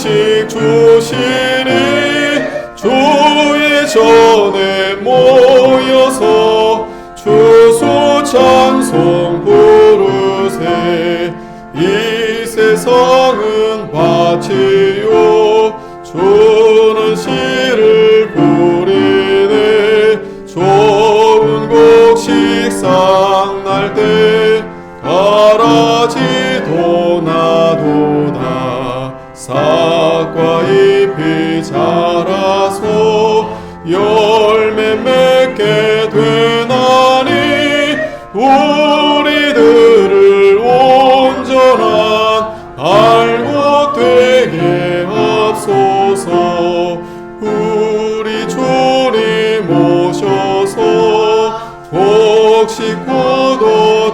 소식 주시니 주의 전에 모여서 주소 찬송 부르세. 이 세상은 밭이요 주는 씨를 뿌리네. 좋은 곡 식상 날 때 가라지도 나도다. 싹과 잎이 자라서 열매 맺게 되나니 우리들을 온전한 알고 되게 하소서. 우리 주님 오셔서 곡식포도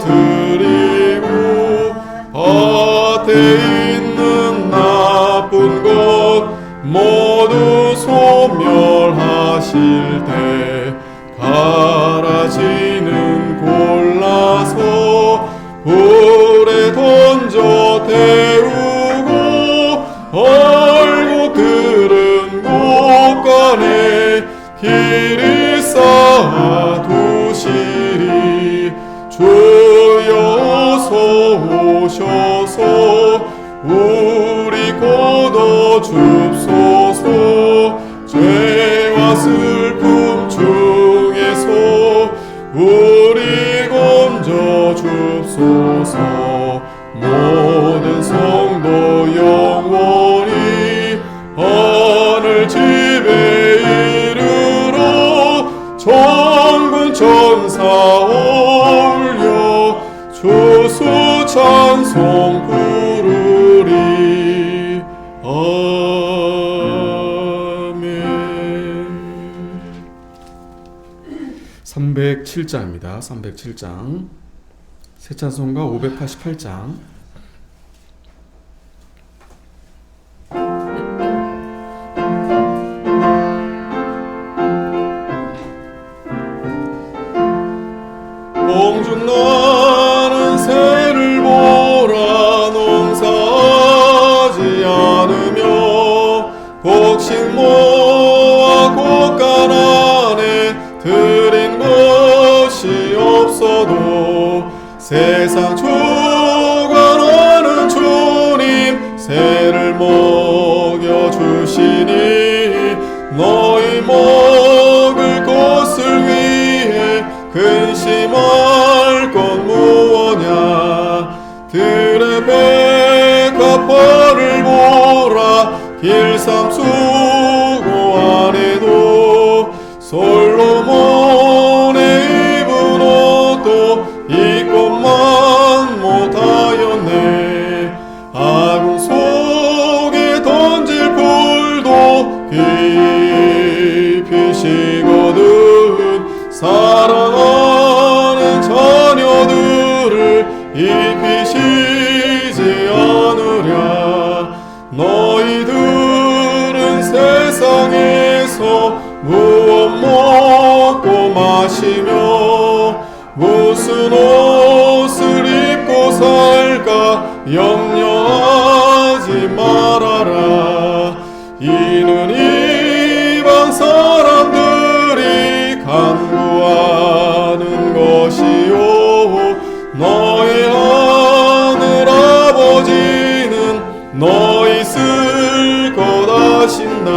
드리고 밭에 있는 나쁜 것 모두 소멸하실 때 가라지는 골라서 불에 던져 태우고 얼고 들은 곳간에 길이 쌓아 두시리. 주여 어서 오셔서 우리 거둬 줍소서. 죄와 슬픔 중에서 우리 건져 줍소서. 모든 성도 영원히 하늘 집에 이르러 천군 천사 올려 주수 찬송 부르리. 아멘. 307장입니다. 307장 새 찬송가 588장. 옹중 나는 새를 보라. 농사하지 않으며 곡식 모아 곳간 안에 들인 것이 없어도 세상 주관하는 주님 새를 먹여주시니 너희 먹을 것을 위해 근심할 건 무엇냐. 들의 백합화를 보라. 길쌈 수고 안에도 솔로몬의 입은 옷도 이것만 못하였네. 아궁 속에 던질 풀도 깊이 식거든 사랑하는 자녀들을 입히시지 않으랴. 너희들은 세상에서 무엇 먹고 마시며 무슨 옷을 입고 살까 염려하지 말아라. 이는 이방 사람들이 간구하는 것이요 너희 하늘 아버지는 너희 쓸 것 아신다.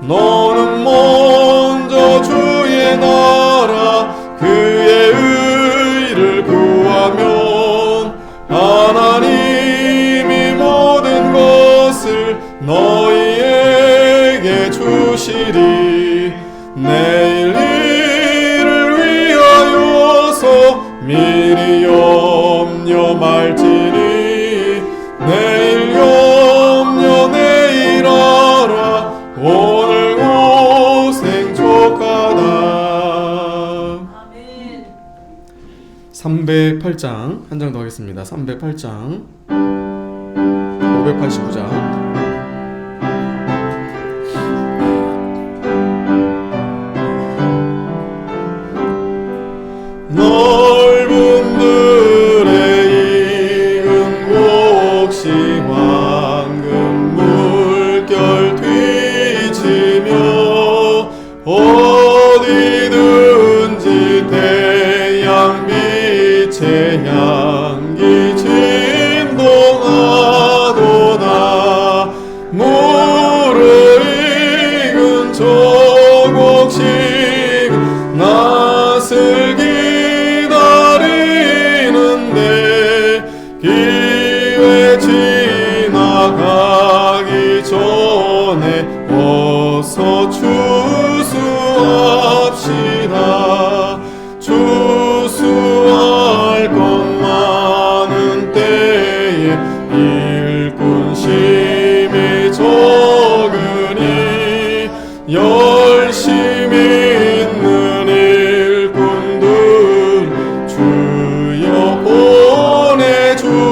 너는 먼저 주의 나라 그의 의를 구하면 하나님이 모든 것을 너희에게 주시리. 내일 일을 위하여서 미리 염려 말지니 내일 염려 내일 하라. 오늘 고생 족하다. 아멘. 308장 한 장 더 하겠습니다. 308장 589장. 넓은 들에 익은 곡식 황금 어디든지 태양 빛의 향기 진동하도다. 무르익은 조국식 낯을 기다리는데 기회 지나가기 전에 어서 추수합시다. 추수할 것 많은 때에 일꾼심이 적으니 열심히 있는 일꾼들 주여 보내주소서.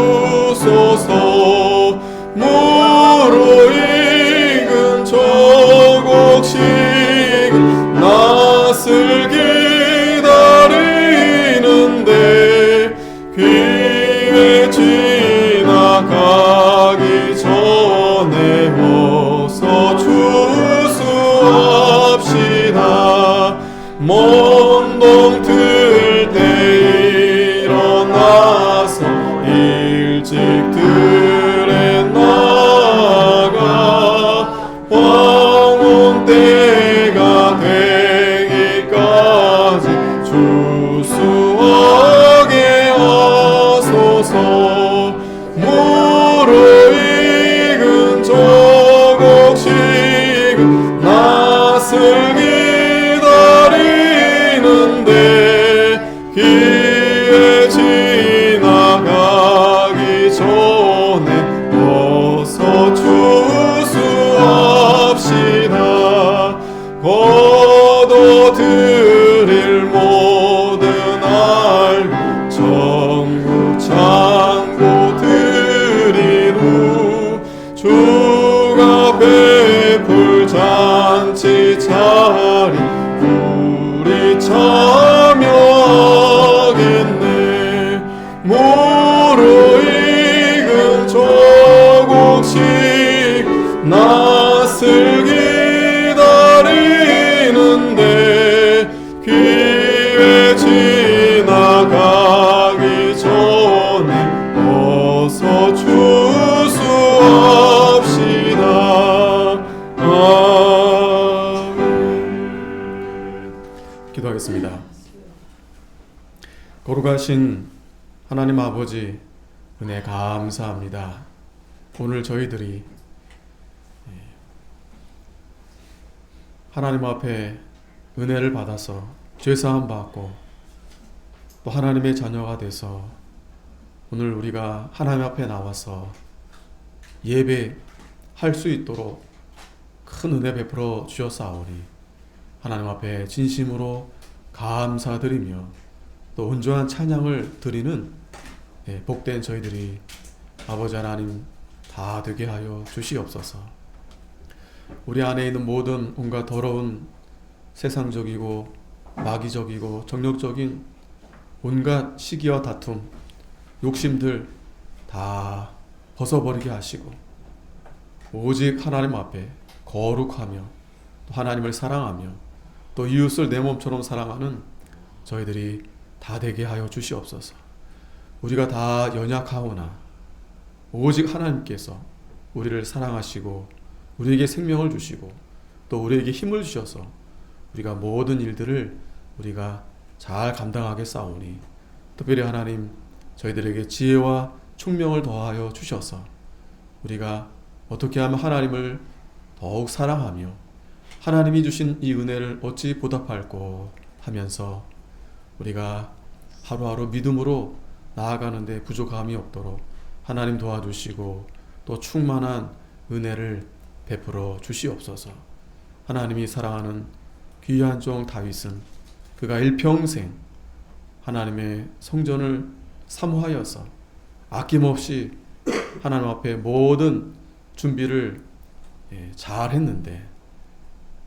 무르익은 조국식 낯을 기다리는데 기회 지나가기 전에 어서 추수합시다. 먼동 틀 때 일어나서 일찍 들에 나가 황혼 때가 되기까지 추수하게 하소서. 무르익은 조국식 낯을 기다리는데 기회 지나가기 전에 어서 추수합시다. 거둬들일 모든 알고 전국 창고 드린 후 주가 베풀 잔치 차리 우리 참여하겠네. 무르익은 조국식 낯을 기다리는데 기회 지나가기 전에 어서 추수합시다. 아멘. 기도하겠습니다. 거룩하신 하나님 아버지, 은혜 감사합니다. 오늘 저희들이 하나님 앞에 은혜를 받아서 죄사함 받고 또 하나님의 자녀가 돼서 오늘 우리가 하나님 앞에 나와서 예배할 수 있도록 큰 은혜 베풀어 주셨사오니 하나님 앞에 진심으로 감사드리며 또 온전한 찬양을 드리는 복된 저희들이 아버지 하나님 다 되게 하여 주시옵소서. 우리 안에 있는 모든 온갖 더러운 세상적이고 마귀적이고 정력적인 온갖 시기와 다툼, 욕심들 다 벗어버리게 하시고 오직 하나님 앞에 거룩하며 또 하나님을 사랑하며 또 이웃을 내 몸처럼 사랑하는 저희들이 다 되게 하여 주시옵소서. 우리가 다 연약하오나 오직 하나님께서 우리를 사랑하시고 우리에게 생명을 주시고 또 우리에게 힘을 주셔서 우리가 모든 일들을 우리가 잘 감당하게 싸우니 특별히 하나님 저희들에게 지혜와 총명을 더하여 주셔서 우리가 어떻게 하면 하나님을 더욱 사랑하며 하나님이 주신 이 은혜를 어찌 보답할꼬 하면서 우리가 하루하루 믿음으로 나아가는데 부족함이 없도록 하나님 도와주시고 또 충만한 은혜를 베풀어 주시옵소서. 하나님이 사랑하는 귀한 종 다윗은 그가 일평생 하나님의 성전을 사모하여서 아낌없이 하나님 앞에 모든 준비를 잘 했는데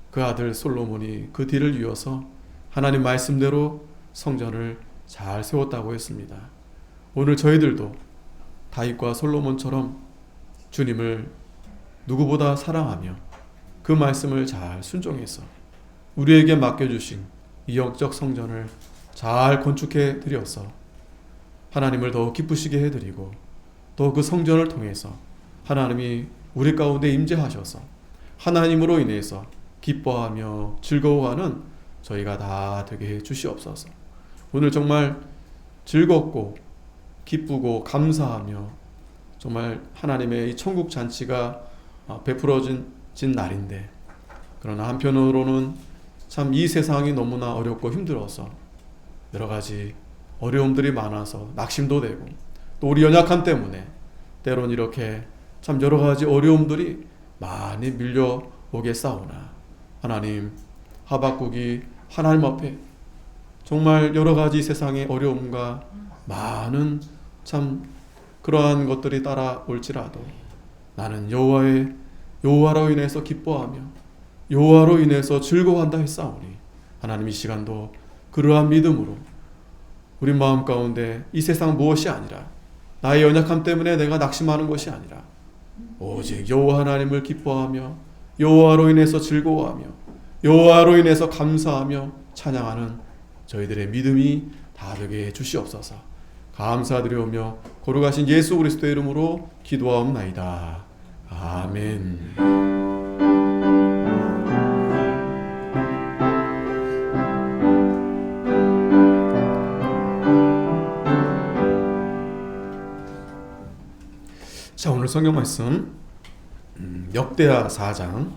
그 아들 솔로몬이 그 뒤를 이어서 하나님 말씀대로 성전을 잘 세웠다고 했습니다. 오늘 저희들도 다윗과 솔로몬처럼 주님을 누구보다 사랑하며 그 말씀을 잘 순종해서 우리에게 맡겨주신 이 영적 성전을 잘 건축해 드려서 하나님을 더 기쁘시게 해드리고 또 그 성전을 통해서 하나님이 우리 가운데 임재하셔서 하나님으로 인해서 기뻐하며 즐거워하는 저희가 다 되게 해 주시옵소서. 오늘 정말 즐겁고 기쁘고 감사하며 정말 하나님의 이 천국 잔치가 베풀어진 날인데, 그러나 한편으로는 참 이 세상이 너무나 어렵고 힘들어서 여러 가지 어려움들이 많아서 낙심도 되고, 또 우리 연약함 때문에 때론 이렇게 참 여러 가지 어려움들이 많이 밀려오게 싸우나, 하나님, 하박국이 하나님 앞에 정말 여러 가지 세상의 어려움과 많은 참 그러한 것들이 따라올지라도 나는 여호와로 인해서 기뻐하며 여호와로 인해서 즐거워한다 했사오니, 하나님 이 시간도 그러한 믿음으로 우리 마음 가운데 이 세상 무엇이 아니라, 나의 연약함 때문에 내가 낙심하는 것이 아니라 오직 여호와 하나님을 기뻐하며 여호와로 인해서 즐거워하며 여호와로 인해서 감사하며 찬양하는 저희들의 믿음이 다 되게 해 주시옵소서. 감사드리오며 거룩하신 예수 그리스도의 이름으로 기도하옵나이다. 아멘. 자, 오늘 성경 말씀 역대하 4장.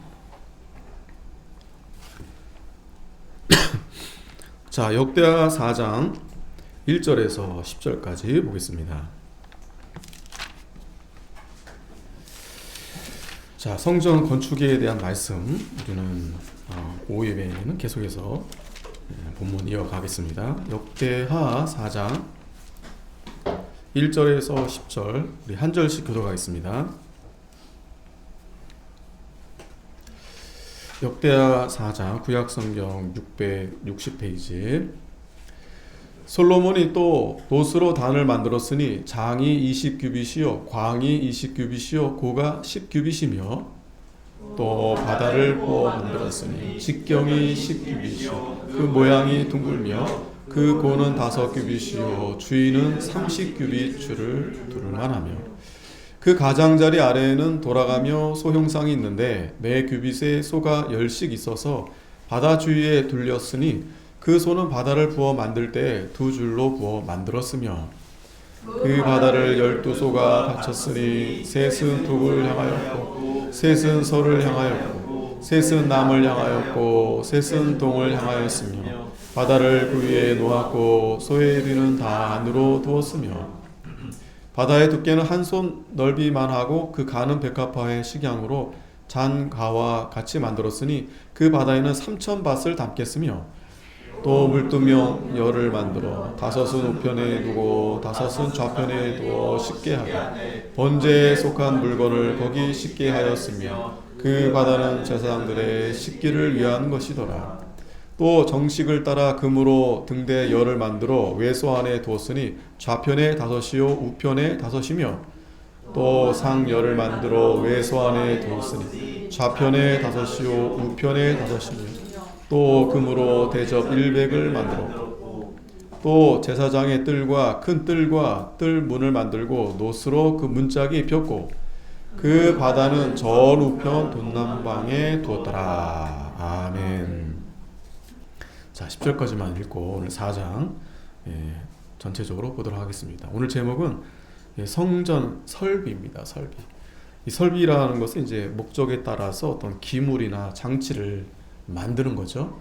자, 역대하 4장 1절에서 10절까지 보겠습니다. 자, 성전 건축에 대한 말씀 우리는 5회에는 계속해서 본문 이어가겠습니다. 역대하 4장 1절에서 10절 우리 한 절씩 교독하겠습니다. 역대하 4장 구약성경 660페이지. 솔로몬이 또 돛으로 단을 만들었으니 장이 20규빗이요 광이 20규빗이요 고가 10규빗이며 또 바다를 부어 만들었으니 직경이 10규빗이요 그 모양이 둥글며 그 고는 5규빗이요 주위는 30규빗 줄을 두를 만하며 그 가장자리 아래에는 돌아가며 소 형상이 있는데 매 규빗에 소가 10씩 있어서 바다 주위에 둘렸으니 그 소는 바다를 부어 만들 때 2줄로 부어 만들었으며 그 바다를 12소가 받쳤으니 셋은 북을 향하였고 셋은 서를 향하였고 셋은 남을 향하였고 셋은 동을 향하였으며 바다를 그 위에 놓았고 소의 비는 다 안으로 두었으며 바다의 두께는 한 손 넓이만 하고 그 가는 백합화의 식양으로 잔가와 같이 만들었으니 그 바다에는 3,000밭을 담겠으며 또 물두명 열을 만들어 5은 우편에 두고 5은 좌편에 두어 씻게 하고 번제에 속한 물건을 거기 씻게 하였으며 그 바다는 제사장들의 씻기를 위한 것이더라. 또 정식을 따라 금으로 등대 열을 만들어 외소 안에 두었으니 좌편에 5이요 우편에 5이며 또 상열을 만들어 외소 안에 두었으니 좌편에 5이요 우편에 5이며 또 금으로 대접 100을 만들었고 또 제사장의 뜰과 큰 뜰과 뜰 문을 만들고 놋으로 그 문짝이 입혔고 그 바다는 전 우편 동남방에 두었더라. 아멘. 자, 10절까지만 읽고 오늘 4장 전체적으로 보도록 하겠습니다. 오늘 제목은 성전 설비입니다. 설비. 이 설비라는 것은 이제 목적에 따라서 어떤 기물이나 장치를 만드는 거죠.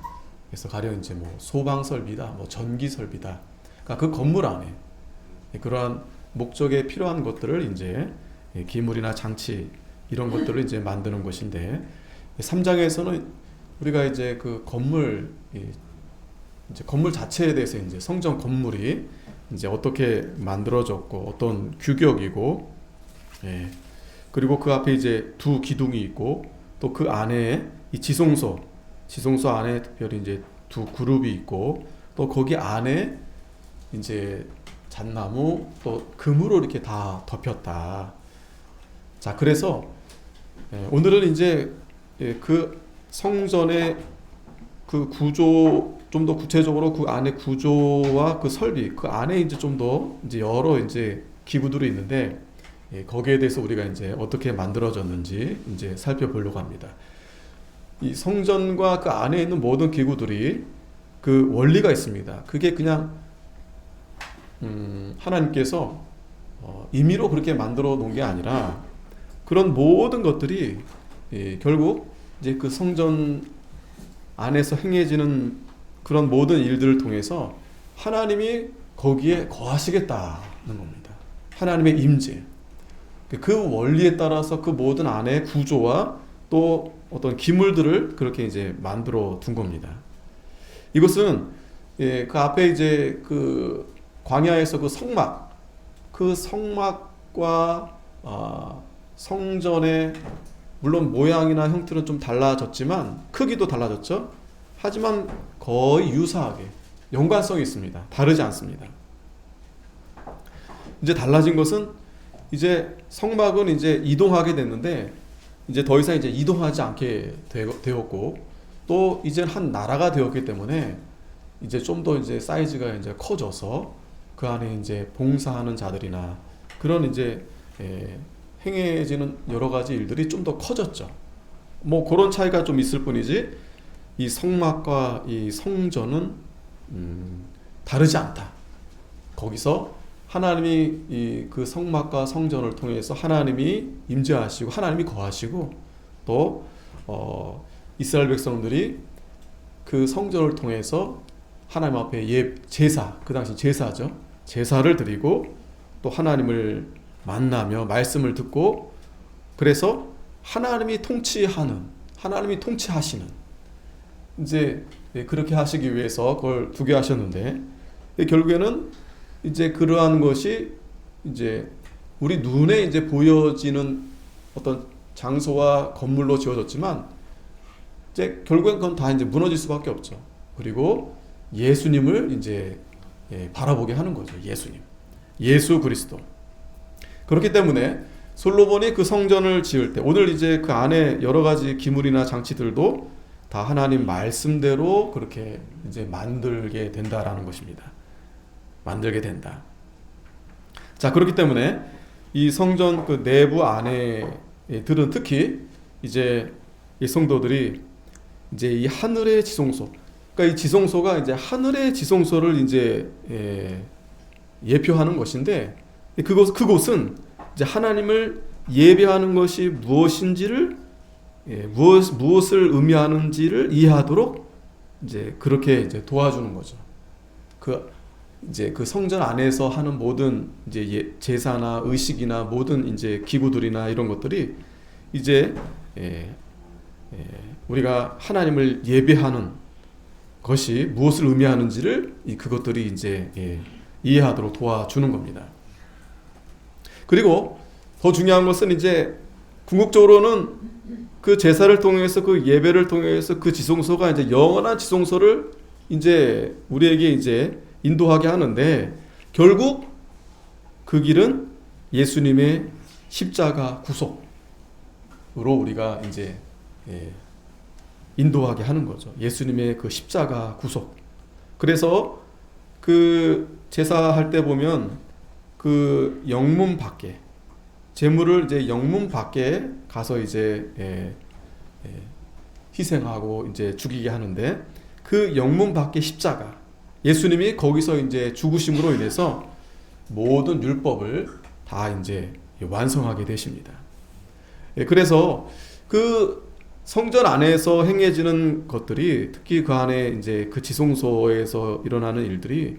그래서 가령 이제 뭐 소방 설비다, 뭐 전기 설비다. 그러니까 그 건물 안에 그러한 목적에 필요한 것들을 이제 기물이나 장치 이런 것들을 이제 만드는 것인데, 3장에서는 우리가 이제 그 건물 이제 건물 자체에 대해서 이제 성전 건물이 이제 어떻게 만들어졌고 어떤 규격이고, 그리고 그 앞에 이제 두 기둥이 있고 또 그 안에 이 지성소 안에 특별히 이제 두 그룹이 있고 또 거기 안에 이제 잣나무 또 금으로 이렇게 다 덮였다. 자, 그래서 오늘은 이제 그 성전의 그 구조 좀 더 구체적으로 그 안에 구조와 그 설비 그 안에 이제 좀 더 이제 여러 이제 기구들이 있는데 거기에 대해서 우리가 이제 어떻게 만들어졌는지 이제 살펴보려고 합니다. 이 성전과 그 안에 있는 모든 기구들이 그 원리가 있습니다. 그게 그냥 하나님께서 임의로 그렇게 만들어 놓은 게 아니라 그런 모든 것들이 결국 이제 그 성전 안에서 행해지는 그런 모든 일들을 통해서 하나님이 거기에 거하시겠다는 겁니다. 하나님의 임재. 그 원리에 따라서 그 모든 안의 구조와 또 어떤 기물들을 그렇게 이제 만들어 둔 겁니다. 이것은 그 앞에 이제 그 광야에서 그 성막과 성전의 물론 모양이나 형태는 좀 달라졌지만 크기도 달라졌죠. 하지만 거의 유사하게 연관성이 있습니다. 다르지 않습니다. 이제 달라진 것은 이제 성막은 이제 이동하게 됐는데 이제 더 이상 이제 이동하지 않게 되었고 또 이제 한 나라가 되었기 때문에 이제 좀 더 이제 사이즈가 이제 커져서 그 안에 이제 봉사하는 자들이나 그런 이제 행해지는 여러 가지 일들이 좀 더 커졌죠. 뭐 그런 차이가 좀 있을 뿐이지 이 성막과 이 성전은 다르지 않다. 거기서 하나님이 그 성막과 성전을 통해서 하나님이 임재하시고 하나님이 거하시고 또 이스라엘 백성들이 그 성전을 통해서 하나님 앞에 제사, 그 당시 제사죠. 제사를 드리고 또 하나님을 만나며 말씀을 듣고 그래서 하나님이 통치하시는 이제 그렇게 하시기 위해서 그걸 두게 하셨는데 결국에는 이제 그러한 것이 이제 우리 눈에 이제 보여지는 어떤 장소와 건물로 지어졌지만 이제 결국엔 그건 다 이제 무너질 수밖에 없죠. 그리고 예수님을 이제 바라보게 하는 거죠. 예수 그리스도. 그렇기 때문에 솔로몬이 그 성전을 지을 때 오늘 이제 그 안에 여러 가지 기물이나 장치들도 다 하나님 말씀대로 그렇게 이제 만들게 된다라는 것입니다. 만들게 된다. 자, 그렇기 때문에 이 성전 그 내부 안에들은 특히 이제 이 성도들이 이제 이 하늘의 지성소, 그러니까 이 지성소가 이제 하늘의 지성소를 이제 예표하는 것인데 그곳은 이제 하나님을 예배하는 것이 무엇인지를 무엇을 의미하는지를 이해하도록 이제 그렇게 이제 도와주는 거죠. 이제 그 성전 안에서 하는 모든 이제 제사나 의식이나 모든 이제 기구들이나 이런 것들이 이제 우리가 하나님을 예배하는 것이 무엇을 의미하는지를 그것들이 이제 이해하도록 도와주는 겁니다. 그리고 더 중요한 것은 이제 궁극적으로는 그 제사를 통해서 그 예배를 통해서 그 지성소가 이제 영원한 지성소를 이제 우리에게 이제 인도하게 하는데 결국 그 길은 예수님의 십자가 구속으로 우리가 이제 인도하게 하는 거죠. 예수님의 그 십자가 구속. 그래서 그 제사할 때 보면 그 영문 밖에 제물을 이제 영문 밖에 가서 이제 희생하고 이제 죽이게 하는데 그 영문 밖에 십자가 예수님이 거기서 이제 죽으심으로 인해서 모든 율법을 다 이제 완성하게 되십니다. 그래서 그 성전 안에서 행해지는 것들이 특히 그 안에 이제 그 지성소에서 일어나는 일들이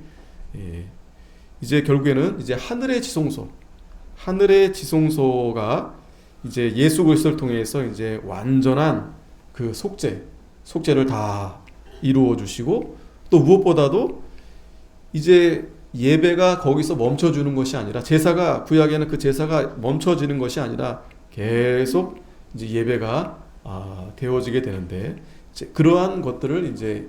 이제 결국에는 이제 하늘의 지성소가 이제 예수 그리스도를 통해서 이제 완전한 그 속죄를 다 이루어 주시고 또 무엇보다도 이제 예배가 거기서 멈춰주는 것이 아니라 제사가 구약에는 그 제사가 멈춰지는 것이 아니라 계속 이제 예배가 되어지게 되는데 그러한 것들을 이제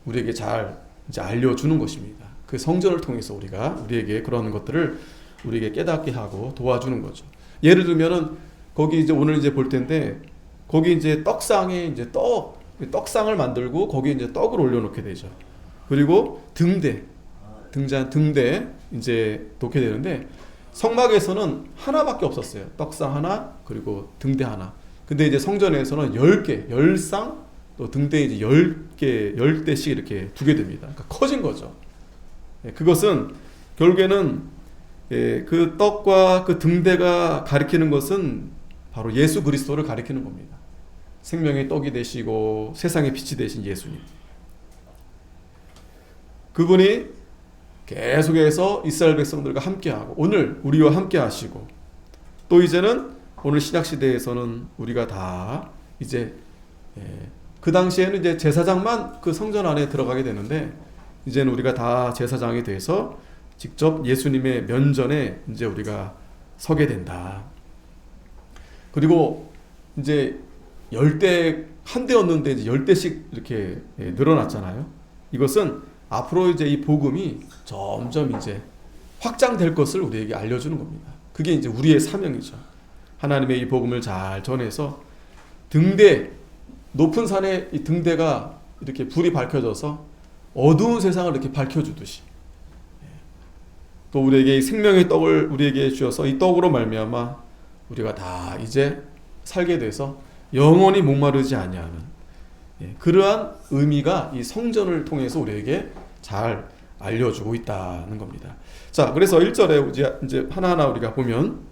우리에게 잘 이제 알려주는 것입니다. 그 성전을 통해서 우리에게 그런 것들을 우리에게 깨닫게 하고 도와주는 거죠. 예를 들면은 거기 이제 오늘 이제 볼 텐데 거기 이제 떡상에 이제 떡상을 만들고 거기에 이제 떡을 올려놓게 되죠. 그리고 등대 이제 놓게 되는데 성막에서는 하나밖에 없었어요. 떡상 하나 그리고 등대 하나. 근데 이제 성전에서는 10개, 10상 또 등대 이제 10개, 10대씩 이렇게 두게 됩니다. 그러니까 커진 거죠. 그것은 결국에는 그 떡과 그 등대가 가리키는 것은 바로 예수 그리스도를 가리키는 겁니다. 생명의 떡이 되시고 세상의 빛이 되신 예수님. 그분이 계속해서 이스라엘 백성들과 함께하고 오늘 우리와 함께하시고 또 이제는 오늘 신약시대에서는 우리가 다 이제 그 당시에는 이제 제사장만 그 성전 안에 들어가게 되는데 이제는 우리가 다 제사장이 돼서 직접 예수님의 면전에 이제 우리가 서게 된다. 그리고 이제 10대 한 대였는데 이제 10대씩 이렇게 늘어났잖아요. 이것은 앞으로 이제 이 복음이 점점 이제 확장될 것을 우리에게 알려주는 겁니다. 그게 이제 우리의 사명이죠. 하나님의 이 복음을 잘 전해서 등대, 높은 산에 이 등대가 이렇게 불이 밝혀져서 어두운 세상을 이렇게 밝혀주듯이 또 우리에게 이 생명의 떡을 우리에게 주셔서 이 떡으로 말미암아 우리가 다 이제 살게 돼서 영원히 목마르지 아니하는 그러한 의미가 이 성전을 통해서 우리에게 잘 알려주고 있다는 겁니다. 자, 그래서 1절에 이제 하나하나 우리가 보면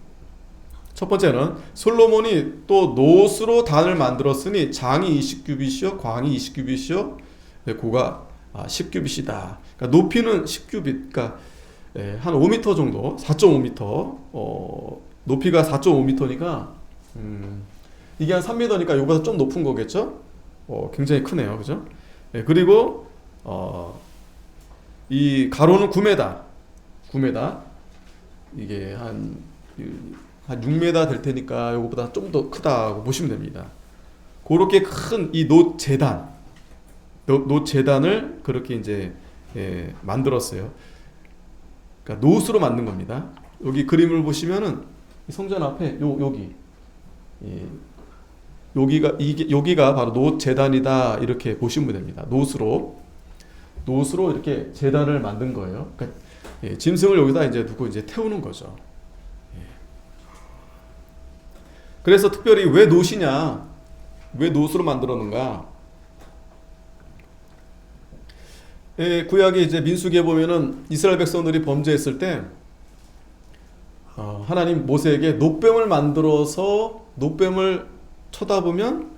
첫 번째는 솔로몬이 또 노스로 단을 만들었으니 장이 20규빗이요 광이 20규빗이요 고가 10규빗이다. 그러니까 높이는 10규빗, 그러니까 한 5m 정도, 4.5m, 높이가 4.5m니까 이게 한 3m니까 이거보다 좀 높은 거겠죠? 굉장히 크네요, 그죠? 그리고 이 가로는 9m, 이게 한 6m 될 테니까 이거보다 좀 더 크다고 보시면 됩니다. 그렇게 큰 이 노재단을 그렇게 이제 만들었어요. 그러니까 노스로 만든 겁니다. 여기 그림을 보시면은 성전 앞에 여기가 바로 노재단이다 이렇게 보시면 됩니다. 노스로 이렇게 재단을 만든 거예요. 그러니까 짐승을 여기다 이제 두고 이제 태우는 거죠. 그래서 특별히 왜 노시냐, 왜 노스로 만들었는가? 구약에 이제 민수기에 보면은 이스라엘 백성들이 범죄했을 때 하나님 모세에게 놋뱀을 만들어서 놋뱀을 쳐다보면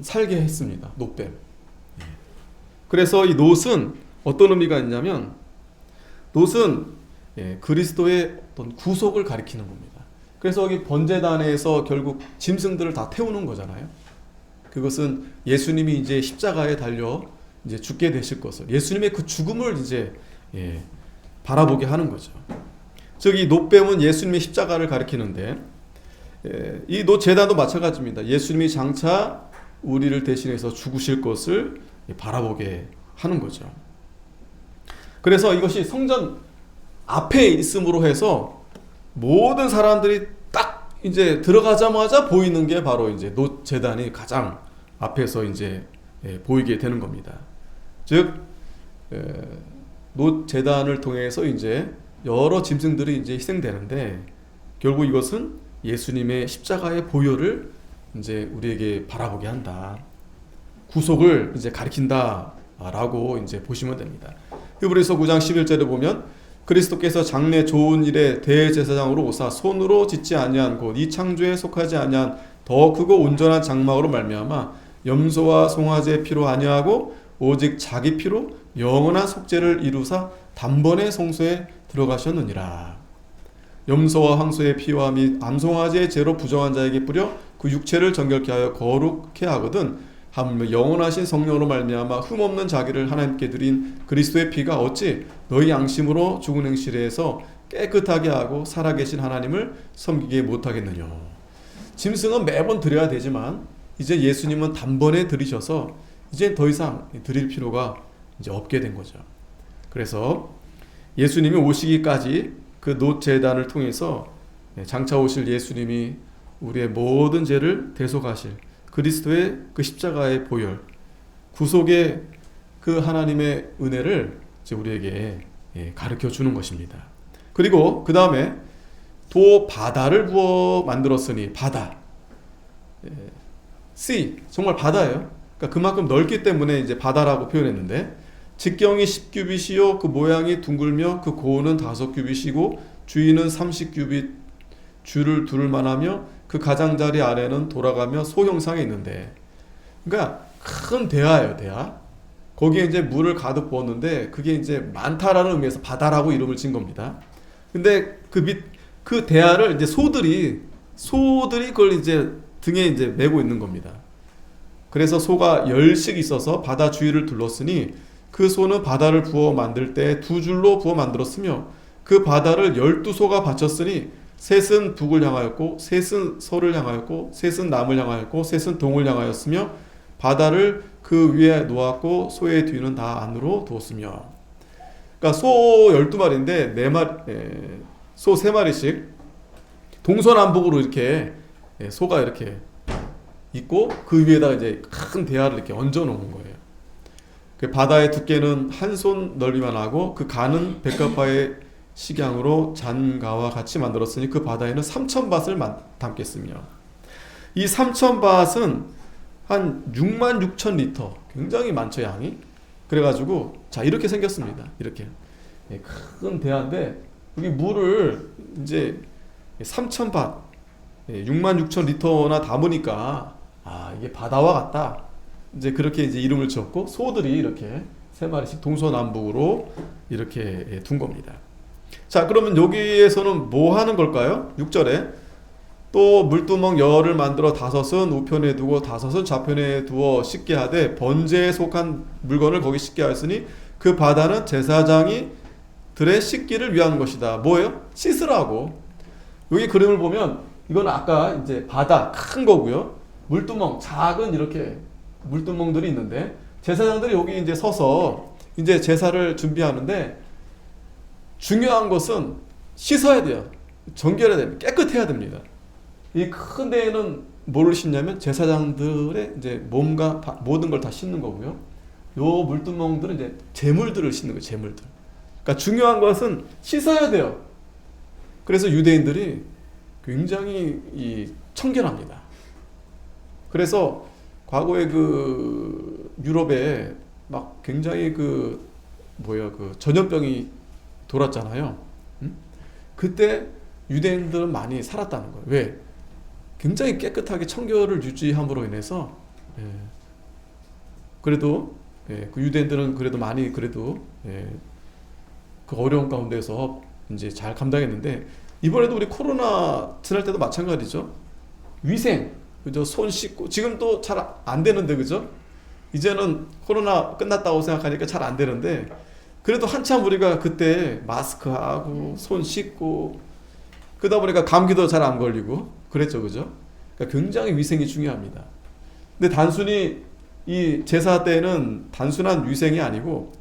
살게 했습니다. 놋뱀. 그래서 이 놋은 어떤 의미가 있냐면 놋은 그리스도의 어떤 구속을 가리키는 겁니다. 그래서 여기 번제단에서 결국 짐승들을 다 태우는 거잖아요. 그것은 예수님이 이제 십자가에 달려 이제 죽게 되실 것을, 예수님의 그 죽음을 이제 바라보게 하는 거죠. 즉 이 놋뱀은 예수님의 십자가를 가리키는데 이 놋제단도 마찬가지입니다. 예수님이 장차 우리를 대신해서 죽으실 것을 바라보게 하는 거죠. 그래서 이것이 성전 앞에 있음으로 해서 모든 사람들이 딱 이제 들어가자마자 보이는 게 바로 이제 놋제단이 가장 앞에서 이제 보이게 되는 겁니다. 즉 놋제단을 통해서 이제 여러 짐승들이 이제 희생되는데 결국 이것은 예수님의 십자가의 보혈을 이제 우리에게 바라보게 한다. 구속을 이제 가리킨다라고 이제 보시면 됩니다. 히브리서 9장 11절에 보면 그리스도께서 장래 좋은 일에 대제사장으로 오사 손으로 짓지 아니한 곧 이 창조에 속하지 아니한 더 크고 온전한 장막으로 말미암아 염소와 송아지의 피로 아니하고 오직 자기 피로 영원한 속죄를 이루사 단번에 성소에 들어가셨느니라. 염소와 황소의 피와 및 암송아지의 죄로 부정한 자에게 뿌려 그 육체를 정결케 하여 거룩케 하거든 하물며 영원하신 성령으로 말미암아 흠없는 자기를 하나님께 드린 그리스도의 피가 어찌 너희 양심으로 죽은 행실에서 깨끗하게 하고 살아계신 하나님을 섬기게 못하겠느냐. 짐승은 매번 드려야 되지만 이제 예수님은 단번에 드리셔서 이제 더 이상 드릴 필요가 이제 없게 된 거죠. 그래서 예수님이 오시기까지 그 놋제단을 통해서 장차 오실 예수님이 우리의 모든 죄를 대속하실 그리스도의 그 십자가의 보혈, 구속의 그 하나님의 은혜를 이제 우리에게 가르쳐 주는 것입니다. 그리고 그 다음에 또 바다를 부어 만들었으니 바다, sea, 정말 바다예요. 그러니까 그만큼 넓기 때문에 이제 바다라고 표현했는데 직경이 10규빗이요 그 모양이 둥글며 그 고는 5규빗이고 주위는 30규빗 줄을 두를 만하며 그 가장자리 아래는 돌아가며 소형상에 있는데, 그러니까 큰 대하예요. 대하. 거기에 이제 물을 가득 부었는데 그게 이제 많다라는 의미에서 바다라고 이름을 진 겁니다. 근데 그 대하를 이제 소들이 그걸 이제 등에 이제 메고 있는 겁니다. 그래서 소가 10씩 있어서 바다 주위를 둘렀으니 그 소는 바다를 부어 만들 때 2줄로 부어 만들었으며 그 바다를 12소가 바쳤으니 셋은 북을 향하였고 셋은 서를 향하였고 셋은 남을 향하였고 셋은 동을 향하였으며 바다를 그 위에 놓았고 소의 뒤는 다 안으로 두었으며. 그러니까 소 12마리인데 소 3마리씩 동서남북으로 이렇게 소가 이렇게 있고 그 위에다가 이제 큰 대야를 이렇게 얹어 놓은 거예요. 그 바다의 두께는 한 손 넓이만 하고 그 간은 백합화의 식양으로 잔가와 같이 만들었으니 그 바다에는 3,000밭을 담겠으며. 이 3,000밭은 한 66,000리터, 굉장히 많죠 양이. 그래가지고 자 이렇게 생겼습니다. 이렇게 큰 대야인데 여기 물을 이제 3,000밭 66,000리터나 담으니까 이게 바다와 같다. 이제 그렇게 이제 이름을 지었고 소들이 이렇게 3마리씩 동서남북으로 이렇게 둔 겁니다. 자, 그러면 여기에서는 뭐 하는 걸까요? 6절에 또 물두멍 열을 만들어 5은 우편에 두고 5은 좌편에 두어 씻게 하되 번제에 속한 물건을 거기 씻게 하였으니 그 바다는 제사장이 들의 씻기를 위한 것이다. 뭐예요? 씻으라고. 여기 그림을 보면 이건 아까 이제 바다 큰 거고요. 물두멍 작은 이렇게 물두멍들이 있는데 제사장들이 여기 이제 서서 이제 제사를 준비하는데 중요한 것은 씻어야 돼요. 정결해야 됩니다. 깨끗해야 됩니다. 이 큰 데에는 뭐를 씻냐면 제사장들의 이제 몸과 모든 걸 다 씻는 거고요. 요 물두멍들은 이제 제물들을 씻는 거예요. 제물들. 그러니까 중요한 것은 씻어야 돼요. 그래서 유대인들이 굉장히 청결합니다. 그래서 과거에 그 유럽에 막 굉장히 그 전염병이 돌았잖아요. 그때 유대인들은 많이 살았다는 거예요. 왜? 굉장히 깨끗하게 청결을 유지함으로 인해서 그래도 그 유대인들은 그래도 많이 그 어려운 가운데서 이제 잘 감당했는데 이번에도 우리 코로나 지날 때도 마찬가지죠. 위생, 그죠? 손 씻고 지금도 잘 안 되는데 그죠? 이제는 코로나 끝났다고 생각하니까 잘 안 되는데 그래도 한참 우리가 그때 마스크하고 손 씻고 그러다 보니까 감기도 잘 안 걸리고 그랬죠, 그죠? 그러니까 굉장히 위생이 중요합니다. 근데 단순히 이 제사 때는 단순한 위생이 아니고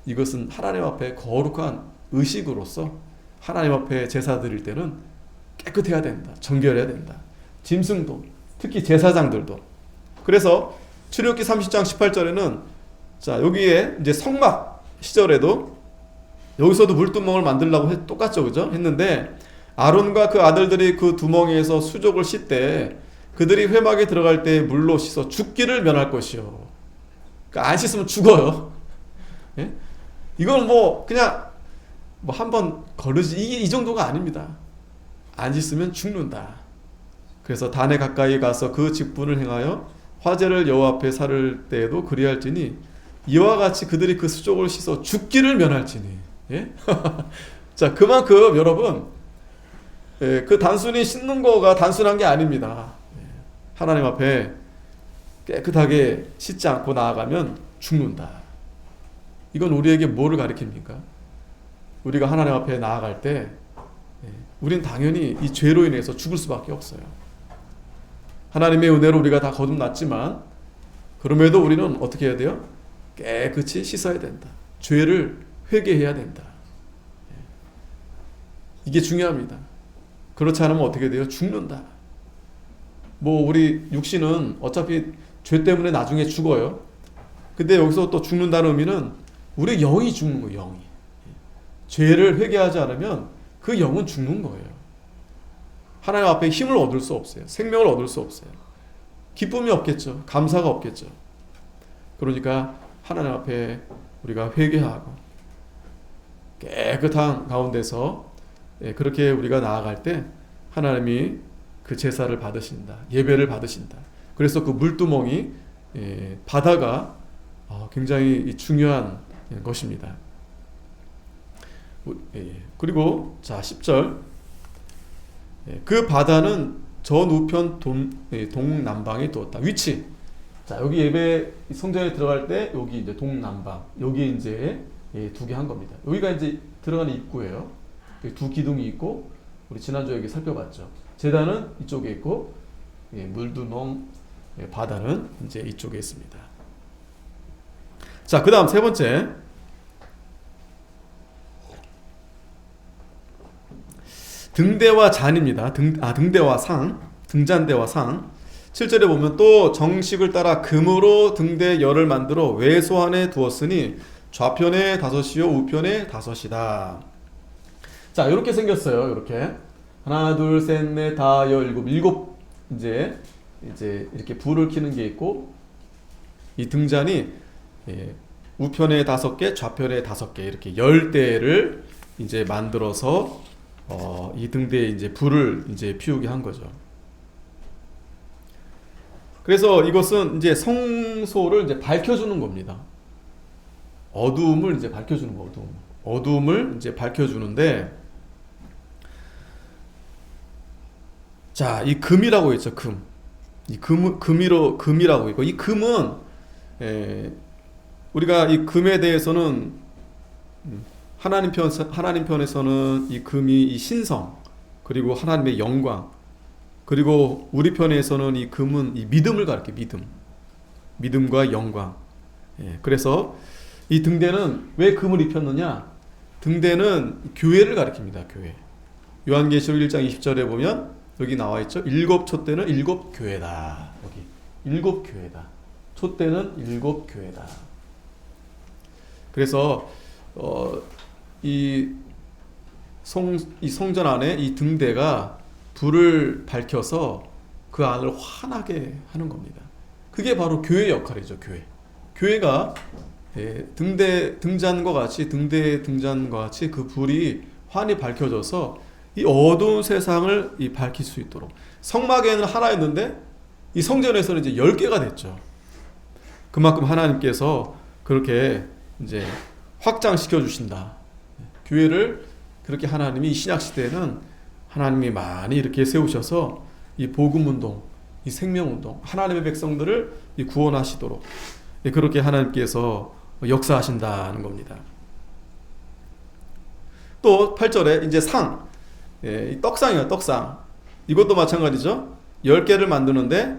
이것은 하나님 앞에 거룩한 의식으로서 하나님 앞에 제사 드릴 때는 깨끗해야 된다. 정결해야 된다. 짐승도 특히 제사장들도. 그래서 출애굽기 30장 18절에는 자 여기에 이제 성막 시절에도 여기서도 물두멍을 만들려고 똑같죠, 그죠? 했는데 아론과 그 아들들이 그 두멍에서 수족을 씻되 그들이 회막에 들어갈 때 물로 씻어 죽기를 면할 것이요. 그러니까 안 씻으면 죽어요. 예? 이건 그냥 한번 거르지 이 정도가 아닙니다. 안 씻으면 죽는다. 그래서 단에 가까이 가서 그 직분을 행하여 화제를 여호와 앞에 살을 때에도 그리할지니 이와 같이 그들이 그 수족을 씻어 죽기를 면할지니. 예? 자, 그만큼 여러분 그 단순히 씻는 거가 단순한 게 아닙니다. 하나님 앞에 깨끗하게 씻지 않고 나아가면 죽는다. 이건 우리에게 뭐를 가리킵니까? 우리가 하나님 앞에 나아갈 때 우린 당연히 이 죄로 인해서 죽을 수밖에 없어요. 하나님의 은혜로 우리가 다 거듭났지만 그럼에도 우리는 어떻게 해야 돼요? 깨끗이 씻어야 된다. 죄를 회개해야 된다. 이게 중요합니다. 그렇지 않으면 어떻게 돼요? 죽는다. 우리 육신은 어차피 죄 때문에 나중에 죽어요. 근데 여기서 또 죽는다는 의미는 우리 영이 죽는 거예요. 영이. 죄를 회개하지 않으면 그 영은 죽는 거예요. 하나님 앞에 힘을 얻을 수 없어요. 생명을 얻을 수 없어요. 기쁨이 없겠죠. 감사가 없겠죠. 그러니까 하나님 앞에 우리가 회개하고 깨끗한 가운데서 그렇게 우리가 나아갈 때 하나님이 그 제사를 받으신다. 예배를 받으신다. 그래서 그 물두멍이 바다가 굉장히 중요한 것입니다. 그리고 자 10절 그 바다는 전 우편 동남방에 두었다. 위치. 자 여기 예배 성전에 들어갈 때 여기 이제 동남방 여기 이제 두 개 한 겁니다. 여기가 이제 들어가는 입구예요. 두 기둥이 있고 우리 지난주에 여기 살펴봤죠. 제단은 이쪽에 있고 물두멍 바다는 이제 이쪽에 있습니다. 자 그다음 세 번째 등대와 잔입니다. 등대와 상, 등잔대와 상. 7절에 보면 또 정식을 따라 금으로 등대 열을 만들어 외소 안에 두었으니 좌편에 5이요 우편에 5이다. 자 이렇게 생겼어요. 이렇게 하나 둘 셋 넷 다 일곱 이제 이렇게 불을 켜는 게 있고 이 등잔이 우편에 5개, 좌편에 5개 이렇게 10대를 이제 만들어서 이 등대에 이제 불을 이제 피우게 한 거죠. 그래서 이것은 이제 성소를 이제 밝혀주는 겁니다. 어두움을 이제 밝혀주는 거, 어두움을 이제 밝혀주는데, 자, 이 금이라고 했죠, 금. 이 금이라고 있고, 이 금은 우리가 이 금에 대해서는 하나님 편에서는 이 금이 이 신성 그리고 하나님의 영광 그리고 우리 편에서는 이 금은 이 믿음을 가리켜 믿음과 영광. 그래서 이 등대는 왜 금을 입혔느냐? 등대는 교회를 가리킵니다. 교회. 요한계시록 1장 20절에 보면 여기 나와 있죠. 7 촛대는 7 교회다. 여기 7 교회다. 촛대는 7 교회다. 그래서 이 성전 안에 이 등대가 불을 밝혀서 그 안을 환하게 하는 겁니다. 그게 바로 교회 역할이죠. 교회가 등잔과 같이 그 불이 환히 밝혀져서 이 어두운 세상을 밝힐 수 있도록. 성막에는 하나였는데 이 성전에서는 이제 10개가 됐죠. 그만큼 하나님께서 그렇게 이제 확장시켜 주신다. 교회를 그렇게 하나님이 신약 시대에는 하나님이 많이 이렇게 세우셔서 이 복음 운동, 이 생명 운동, 하나님의 백성들을 구원하시도록 그렇게 하나님께서 역사하신다는 겁니다. 또 8절에 이제 상, 떡상이에요. 떡상. 이것도 마찬가지죠. 10개를 만드는데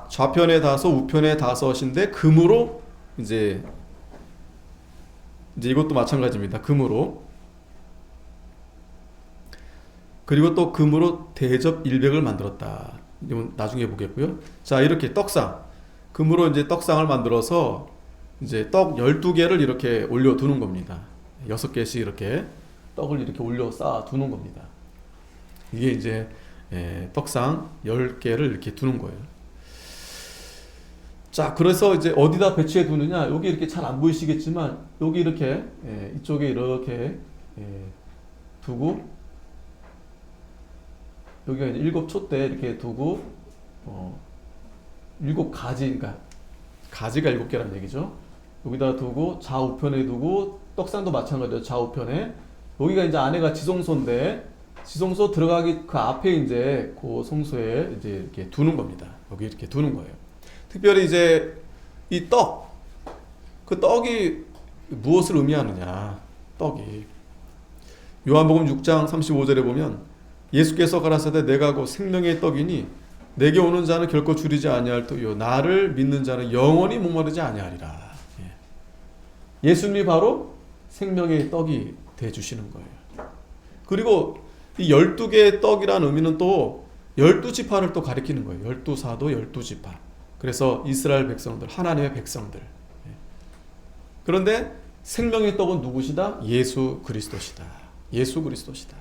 좌편에 5, 우편에 5인데 금으로 이제 이것도 마찬가지입니다. 금으로. 그리고 또 금으로 대접 100을 만들었다. 이건 나중에 보겠고요. 자, 이렇게 떡상. 금으로 이제 떡상을 만들어서 이제 떡 12개를 이렇게 올려 두는 겁니다. 6개씩 이렇게 떡을 이렇게 올려 쌓아 두는 겁니다. 이게 이제 떡상 10개를 이렇게 두는 거예요. 자, 그래서 이제 어디다 배치해 두느냐? 여기 이렇게 잘 안 보이시겠지만 여기 이렇게 이쪽에 이렇게 두고 여기가 이제 7 촛대 이렇게 두고 7가지, 그러니까 가지가 7개라는 얘기죠. 여기다 두고 좌우편에 두고 떡상도 마찬가지로 좌우편에 여기가 이제 안에가 지성소인데 지성소 들어가기 그 앞에 이제 그 성소에 이제 이렇게 두는 겁니다. 여기 이렇게 두는 거예요. 특별히 이제 이 떡, 그 떡이 무엇을 의미하느냐? 떡이 요한복음 6장 35절에 보면 예수께서 가라사대 내가 곧 생명의 떡이니 내게 오는 자는 결코 줄이지 아니할 터요 나를 믿는 자는 영원히 목마르지 아니하리라. 예수님이 바로 생명의 떡이 돼 주시는 거예요. 그리고 이 12개의 떡이라는 의미는 또 12지파를 또 가리키는 거예요. 12사도 12지파. 그래서 이스라엘 백성들, 하나님의 백성들. 그런데 생명의 떡은 누구시다? 예수 그리스도시다. 예수 그리스도시다.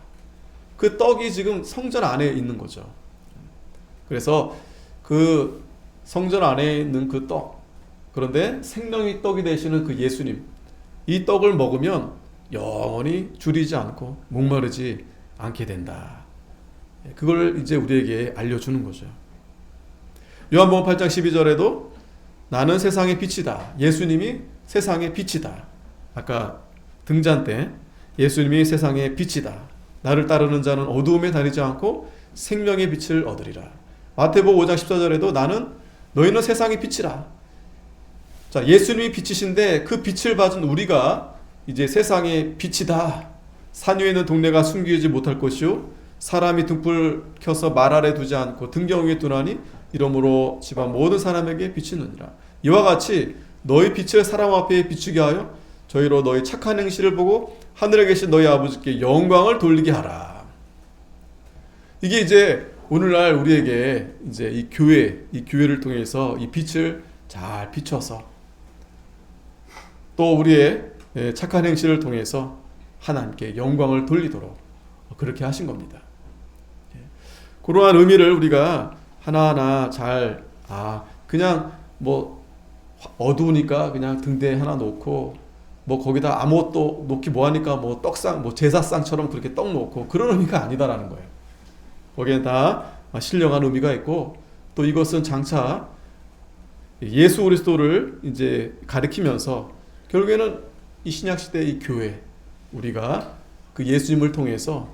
그 떡이 지금 성전 안에 있는 거죠. 그래서 그 성전 안에 있는 그 떡, 그런데 생명의 떡이 되시는 그 예수님, 이 떡을 먹으면 영원히 줄이지 않고 목마르지 않게 된다. 그걸 이제 우리에게 알려주는 거죠. 요한복음 8장 12절에도 나는 세상의 빛이다. 예수님이 세상의 빛이다. 아까 등잔 때 예수님이 세상의 빛이다. 나를 따르는 자는 어두움에 다니지 않고 생명의 빛을 얻으리라. 마태복음 5장 14절에도 나는 너희는 세상의 빛이라. 자, 예수님이 빛이신데 그 빛을 받은 우리가 이제 세상의 빛이다. 산 위에 있는 동네가 숨기지 못할 것이요 사람이 등불 켜서 말 아래 두지 않고 등경 위에 두나니 이러므로 집안 모든 사람에게 비치느니라. 이와 같이 너희 빛을 사람 앞에 비추게 하여 저희로 너희 착한 행실을 보고 하늘에 계신 너희 아버지께 영광을 돌리게 하라. 이게 이제 오늘날 우리에게 이제 이 교회를 통해서 이 빛을 잘 비춰서 또 우리의 착한 행실을 통해서 하나님께 영광을 돌리도록 그렇게 하신 겁니다. 그러한 의미를 우리가 하나하나 잘 그냥 뭐 어두우니까 그냥 등대에 하나 놓고 뭐 거기다 아무것도 놓기 뭐하니까 뭐 떡상 뭐 제사상처럼 그렇게 떡 놓고 그런 의미가 아니다라는 거예요. 거기에 다 신령한 의미가 있고 또 이것은 장차 예수 그리스도를 이제 가리키면서 결국에는 이 신약 시대의 이 교회 우리가 그 예수님을 통해서